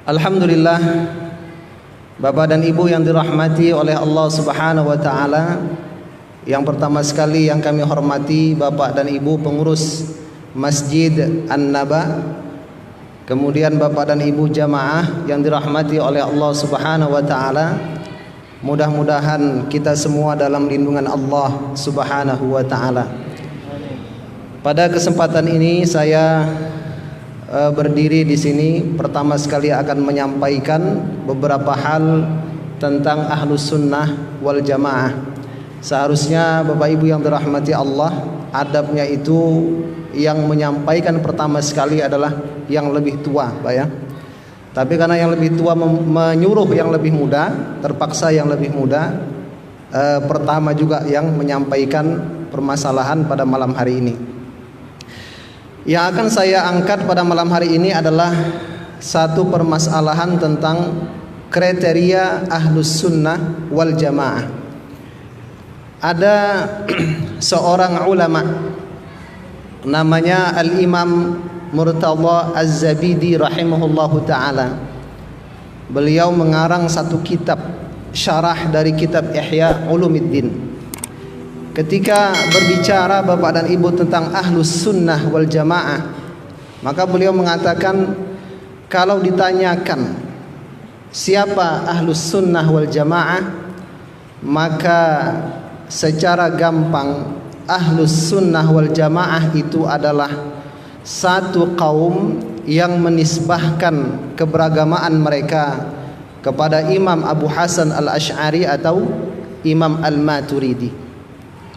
Alhamdulillah, Bapak dan Ibu yang dirahmati oleh Allah Subhanahu wa taala. Yang pertama sekali yang kami hormati Bapak dan Ibu pengurus Masjid An-Naba. Kemudian Bapak dan Ibu jamaah yang dirahmati oleh Allah Subhanahu wa taala. Mudah-mudahan kita semua dalam lindungan Allah Subhanahu wa taala. Pada kesempatan ini saya berdiri di sini pertama sekali akan menyampaikan beberapa hal tentang Ahlus Sunnah wal Jamaah. Seharusnya Bapak Ibu yang dirahmati Allah, adabnya itu yang menyampaikan pertama sekali adalah yang lebih tua, Pak ya. Tapi karena yang lebih tua menyuruh yang lebih muda, terpaksa yang lebih muda pertama juga yang menyampaikan permasalahan pada malam hari ini. Yang akan saya angkat pada malam hari ini adalah satu permasalahan tentang kriteria Ahlus Sunnah wal Jamaah. Ada seorang ulama namanya Al-Imam Murtadha Az-Zabidi rahimahullahu ta'ala. Beliau mengarang satu kitab syarah dari kitab Ihya Ulumuddin. Ketika berbicara Bapak dan Ibu tentang Ahlus Sunnah wal Jamaah, maka beliau mengatakan kalau ditanyakan siapa Ahlus Sunnah wal Jamaah, maka secara gampang Ahlus Sunnah wal Jamaah itu adalah satu kaum yang menisbahkan keberagamaan mereka kepada Imam Abu Hasan Al-Asy'ari atau Imam Al-Maturidi.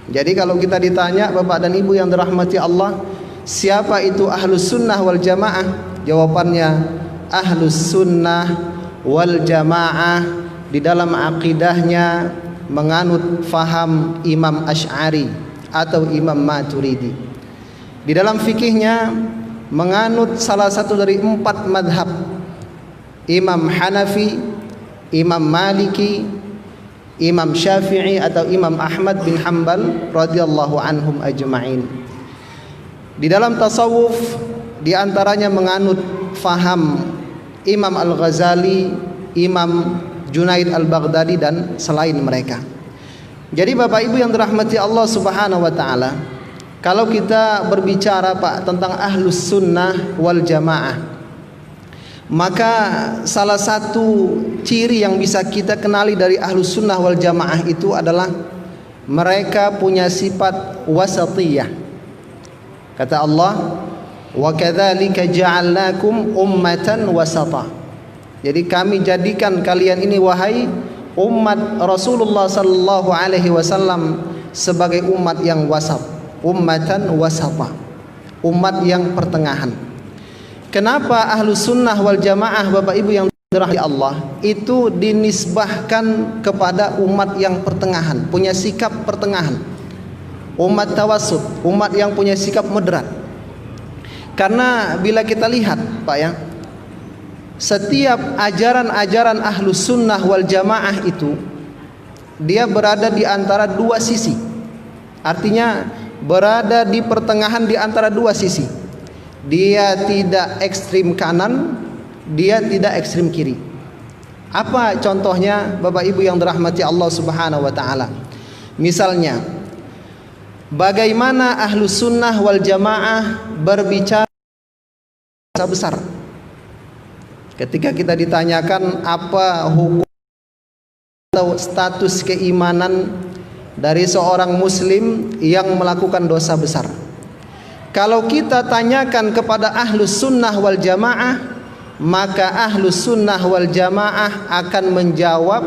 Jadi kalau kita ditanya Bapak dan Ibu yang dirahmati Allah, siapa itu Ahlus Sunnah wal Jamaah? Jawabannya Ahlus Sunnah wal Jamaah di dalam akidahnya menganut faham Imam Asy'ari atau Imam Maturidi. Di dalam fikihnya menganut salah satu dari 4 madhab, Imam Hanafi, Imam Maliki, Imam Syafi'i atau Imam Ahmad bin Hanbal radhiyallahu anhum ajma'in. Di dalam tasawuf di antaranya menganut faham Imam Al-Ghazali, Imam Junaid Al-Baghdadi dan selain mereka. Jadi Bapak Ibu yang dirahmati Allah Subhanahu wa taala, kalau kita berbicara Pak tentang Ahlus Sunnah wal Jamaah, maka salah satu ciri yang bisa kita kenali dari Ahlus Sunnah wal Jamaah itu adalah mereka punya sifat wasatiyah. Kata Allah, wa kadzalika ja'alnakum ummatan wasata. Jadi kami jadikan kalian ini wahai umat Rasulullah sallallahu alaihi wasallam sebagai umat yang wasat, ummatan wasata, umat yang pertengahan. Kenapa Ahlus Sunnah wal Jamaah Bapak Ibu yang dirahmati Allah itu dinisbahkan kepada umat yang pertengahan, punya sikap pertengahan, umat tawassut, umat yang punya sikap moderat? Karena bila kita lihat Pak ya, setiap ajaran-ajaran Ahlus Sunnah wal Jamaah itu dia berada di antara dua sisi. Artinya berada di pertengahan di antara dua sisi. Dia tidak ekstrim kanan, dia tidak ekstrim kiri. Apa contohnya Bapak Ibu yang dirahmati Allah Subhanahu wa taala? Misalnya, bagaimana Ahlus Sunnah wal Jamaah berbicara dosa besar. Ketika kita ditanyakan apa hukum atau status keimanan dari seorang muslim yang melakukan dosa besar, kalau kita tanyakan kepada Ahlus Sunnah wal Jamaah, maka Ahlus Sunnah wal Jamaah akan menjawab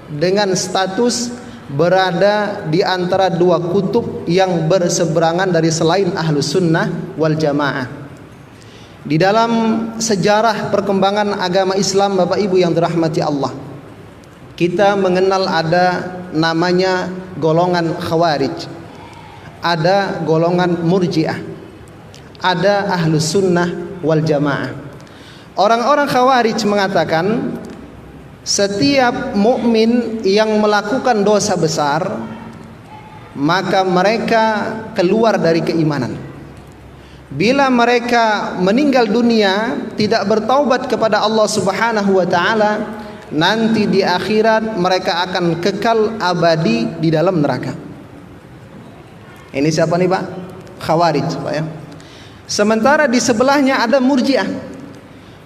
dengan status berada di antara dua kutub yang berseberangan dari selain Ahlus Sunnah wal Jamaah. Di dalam sejarah perkembangan agama Islam Bapak Ibu yang dirahmati Allah, kita mengenal ada namanya golongan Khawarij, ada golongan Murji'ah, ada Ahlus Sunnah wal Jamaah. Orang-orang Khawarij mengatakan setiap mukmin yang melakukan dosa besar maka mereka keluar dari keimanan. bila mereka meninggal dunia tidak bertaubat kepada Allah Subhanahu wa taala, nanti di akhirat mereka akan kekal abadi di dalam neraka. Ini siapa nih Pak? Khawarij Pak ya. Sementara di sebelahnya ada Murji'ah.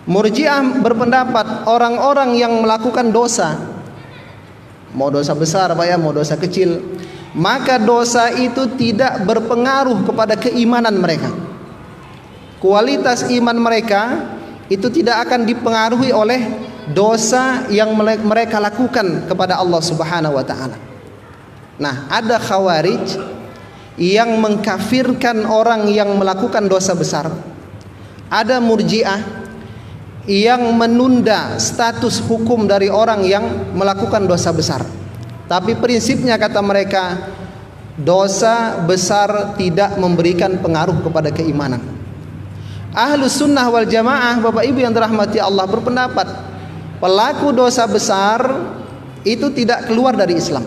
Murji'ah berpendapat orang-orang yang melakukan dosa, mau dosa besar Pak ya, mau dosa kecil, maka dosa itu tidak berpengaruh kepada keimanan mereka. Kualitas iman mereka itu tidak akan dipengaruhi oleh dosa yang mereka lakukan kepada Allah Subhanahu wa taala. Nah, ada Khawarij yang mengkafirkan orang yang melakukan dosa besar. Ada Murji'ah yang menunda status hukum dari orang yang melakukan dosa besar. Tapi prinsipnya kata mereka, dosa besar tidak memberikan pengaruh kepada keimanan. Ahlus sunnah wal jamaah, Bapak Ibu yang dirahmati Allah, berpendapat pelaku dosa besar itu tidak keluar dari Islam.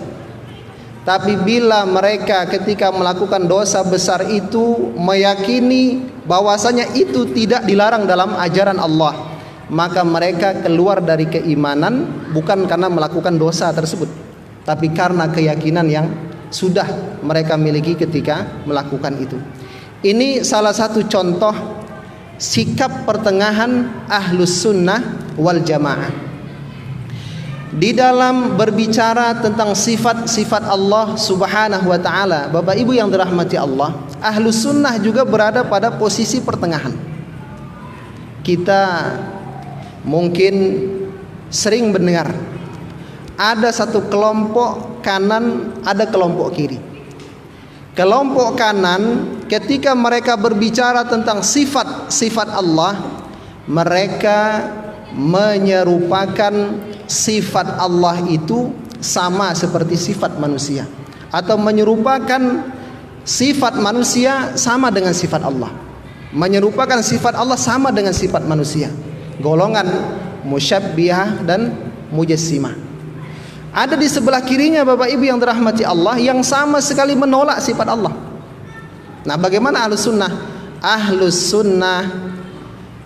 Tapi bila mereka ketika melakukan dosa besar itu meyakini bahwasanya itu tidak dilarang dalam ajaran Allah, maka mereka keluar dari keimanan bukan karena melakukan dosa tersebut, tapi karena keyakinan yang sudah mereka miliki ketika melakukan itu. Ini salah satu contoh sikap pertengahan Ahlus Sunnah wal Jamaah di dalam berbicara tentang sifat-sifat Allah Subhanahu wa taala. Bapak Ibu yang dirahmati Allah, Ahlus Sunnah juga berada pada posisi pertengahan. Kita mungkin sering mendengar ada satu kelompok kanan, ada kelompok kiri. Kelompok kanan ketika mereka berbicara tentang sifat-sifat Allah, mereka menyerupakan sifat Allah itu sama seperti sifat manusia, atau menyerupakan sifat manusia sama dengan sifat Allah, menyerupakan sifat Allah sama dengan sifat manusia. Golongan musyabbihah dan mujassimah. Ada di sebelah kirinya Bapak Ibu yang dirahmati Allah yang sama sekali menolak sifat Allah. Nah, bagaimana Ahlus Sunnah? Ahlus Sunnah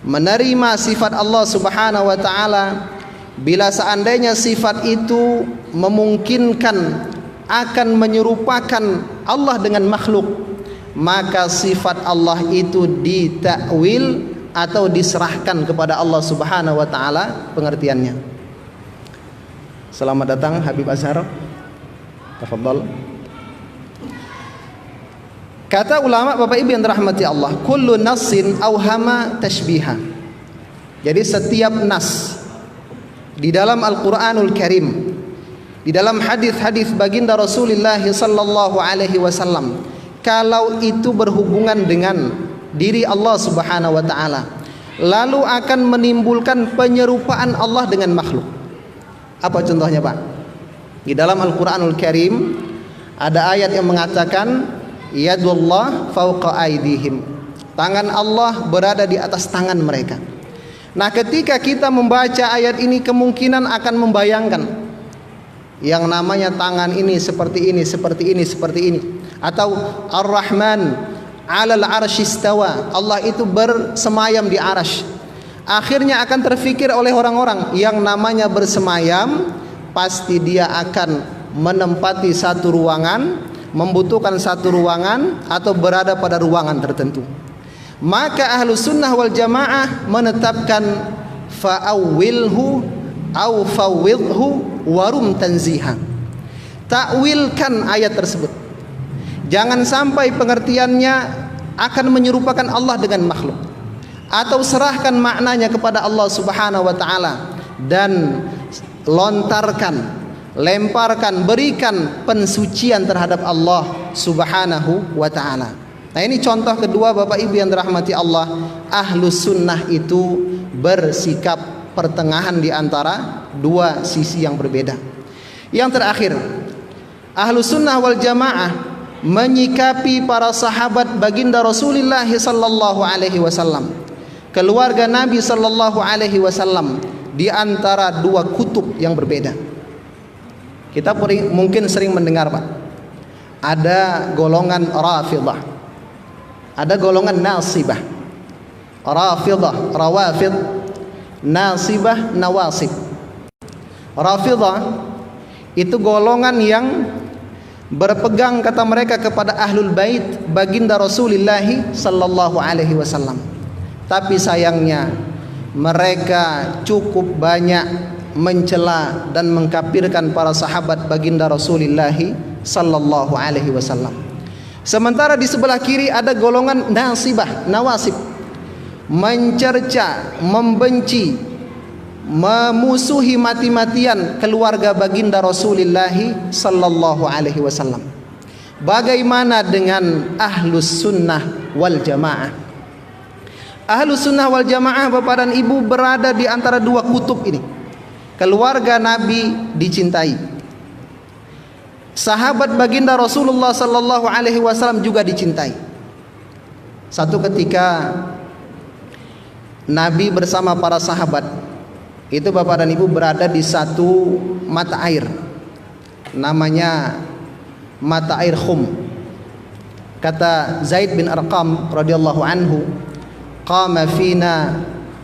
menerima sifat Allah Subhanahu wa taala bila seandainya sifat itu memungkinkan akan menyerupakan Allah dengan makhluk, maka sifat Allah itu ditakwil atau diserahkan kepada Allah Subhanahu wa taala pengertiannya. Selamat datang Habib Azhar. Tafadhal. Kata ulama Bapak Ibu yang dirahmati Allah, kullu nassin awhama tashbiha. Jadi setiap nas di dalam Al-Qur'anul Karim, di dalam hadis-hadis baginda Rasulullah sallallahu alaihi wasallam, kalau itu berhubungan dengan diri Allah Subhanahu wa taala, lalu akan menimbulkan penyerupaan Allah dengan makhluk. Apa contohnya Pak? Di dalam Al-Quranul Karim ada ayat yang mengatakan yadullah fauqa aydihim, tangan Allah berada di atas tangan mereka. Nah, ketika kita membaca ayat ini kemungkinan akan membayangkan yang namanya tangan ini seperti ini, seperti ini, seperti ini, atau Ar-Rahman 'alal 'arsy istawa, Allah itu bersemayam di arasy. Akhirnya akan terfikir oleh orang-orang yang namanya bersemayam pasti dia akan menempati satu ruangan, membutuhkan satu ruangan atau berada pada ruangan tertentu. Maka Ahlus Sunnah wal Jamaah menetapkan fa'awwilhu au fawwidhu warum tanziha. Takwilkan ayat tersebut. Jangan sampai pengertiannya akan menyerupakan Allah dengan makhluk, atau serahkan maknanya kepada Allah Subhanahu wa taala dan lemparkan, berikan pensucian terhadap Allah Subhanahu wa taala. Nah, ini contoh kedua Bapak Ibu yang dirahmati Allah. Ahlus Sunnah itu bersikap pertengahan di antara dua sisi yang berbeda. Yang terakhir, Ahlus Sunnah wal Jamaah menyikapi para sahabat baginda Rasulullah sallallahu alaihi wasallam, keluarga Nabi sallallahu alaihi wasallam, di antara dua kutub yang berbeda. Kita mungkin sering mendengar Pak, ada golongan Rafidhah, Ada golongan nasibah, Rafidah, Rawafid, nasibah, nawasib. Rafidah itu golongan yang berpegang kata mereka kepada ahlul bait baginda Rasulullah sallallahu alaihi wasallam. Tapi sayangnya mereka cukup banyak mencela dan mengkafirkan para sahabat baginda Rasulullah sallallahu alaihi wasallam. Sementara di sebelah kiri ada golongan nasibah, nawasib, mencerca, membenci, memusuhi mati-matian keluarga baginda Rasulullah sallallahu alaihi wasallam. Bagaimana dengan ahlus sunnah wal jamaah? Ahlus sunnah wal jamaah, Bapak dan Ibu, berada di antara dua kutub ini. Keluarga Nabi dicintai, sahabat baginda Rasulullah sallallahu alaihi wasallam juga dicintai. Satu ketika Nabi bersama para sahabat itu, Bapak dan Ibu, berada di satu mata air, namanya mata air Khum. Kata Zaid bin Arqam radhiyallahu anhu, qama fina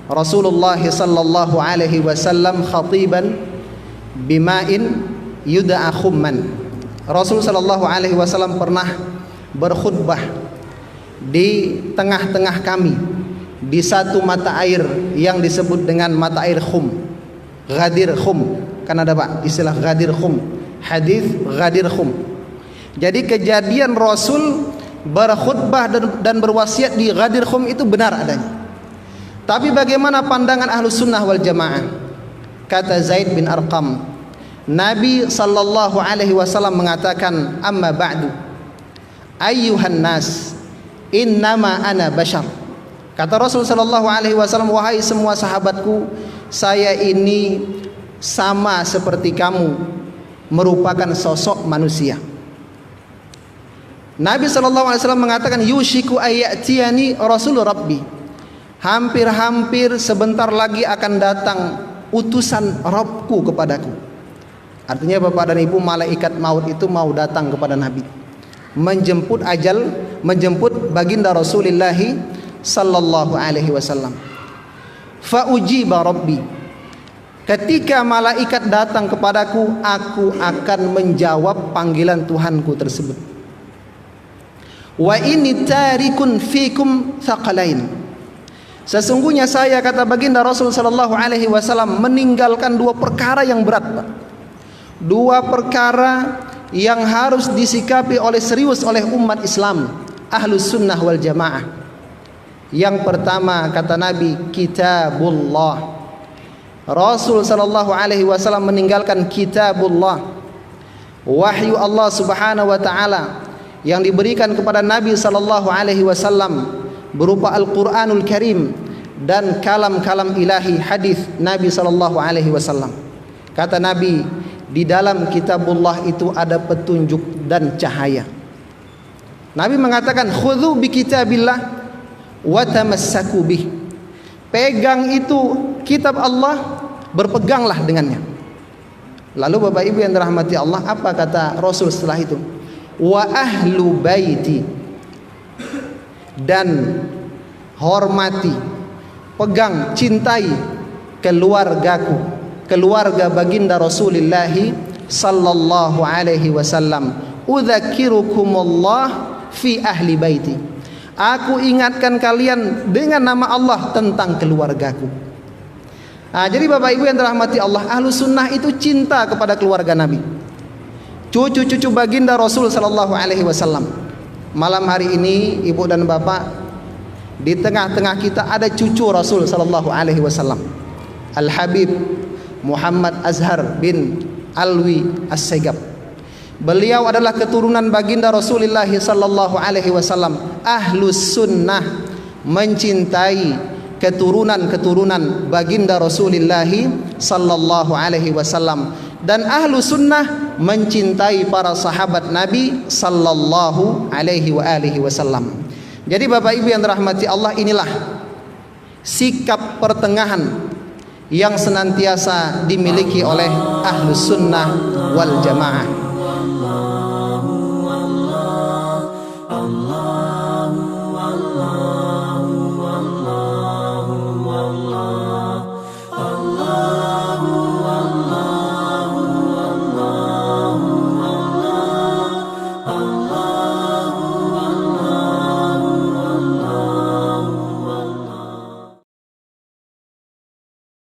Rasulullah sallallahu alaihi wasallam khatiban bima'in yud'a khumman. Rasul sallallahu alaihi wasallam pernah berkhutbah di tengah-tengah kami di satu mata air yang disebut dengan mata air Khum, Ghadir Khum. Kan ada, Pak, istilah Ghadir Khum, hadis Ghadir Khum. Jadi kejadian Rasul berkhutbah dan berwasiat di Ghadir Khum itu benar adanya. Tapi bagaimana pandangan Ahlus Sunnah wal Jamaah? Kata Zaid bin Arqam, Nabi sallallahu alaihi wasallam mengatakan, amma ba'du ayyuhan nas innama ana bashar. Kata Rasul sallallahu alaihi wasallam, wahai semua sahabatku, saya ini sama seperti kamu, merupakan sosok manusia. Nabi sallallahu alaihi wasallam mengatakan, yushiku ayyatiyani rasul rabbi. Hampir-hampir sebentar lagi akan datang utusan Rabbku kepadaku. Artinya, Bapak dan Ibu, malaikat maut itu mau datang kepada Nabi, menjemput ajal, menjemput baginda Rasulullah sallallahu alaihi wasallam. Fa ujiba rabbi. Ketika malaikat datang kepadaku, aku akan menjawab panggilan Tuhanku tersebut. Wa inni tarikun fikum thaqalain. Sesungguhnya saya, kata baginda Rasul sallallahu alaihi wasallam, meninggalkan dua perkara yang berat, Pak. Dua perkara yang harus disikapi serius oleh umat Islam, Ahlus Sunnah wal Jamaah. Yang pertama, kata Nabi, kitabullah. Rasul sallallahu alaihi wasallam meninggalkan kitabullah, wahyu Allah subhanahu wa ta'ala yang diberikan kepada Nabi sallallahu alaihi wasallam berupa Al-Qur'anul Karim dan kalam-kalam ilahi, hadis Nabi sallallahu alaihi wasallam. Kata Nabi, di dalam kitabullah itu ada petunjuk dan cahaya. Nabi mengatakan, khudhu bi kitabillah wa tamassaku bih. Pegang itu kitab Allah, berpeganglah dengannya. Lalu Bapak Ibu yang dirahmati Allah, apa kata Rasul setelah itu? Wa ahlu baiti, dan hormati, pegang, cintai keluargaku, keluarga baginda Rasulullah sallallahu alaihi wasallam. Udzakirukumullah fi ahli baiti. Aku ingatkan kalian dengan nama Allah tentang keluargaku. Jadi Bapak Ibu yang dirahmati Allah, Ahlus Sunnah itu cinta kepada keluarga Nabi, cucu-cucu baginda Rasul sallallahu alaihi wasallam. Malam hari ini, Ibu dan Bapak, di tengah-tengah kita ada cucu Rasul sallallahu alaihi wasallam, Al Habib Muhammad Azhar bin Alwi As-Segaf. Beliau adalah keturunan baginda Rasulullah sallallahu alaihi wasallam. Ahlus Sunnah mencintai keturunan-keturunan baginda Rasulullah sallallahu alaihi wasallam, dan Ahlus Sunnah mencintai para sahabat Nabi sallallahu alaihi wasallam. Jadi Bapak Ibu yang dirahmati Allah, inilah sikap pertengahan yang senantiasa dimiliki oleh Ahlus Sunnah wal Jamaah.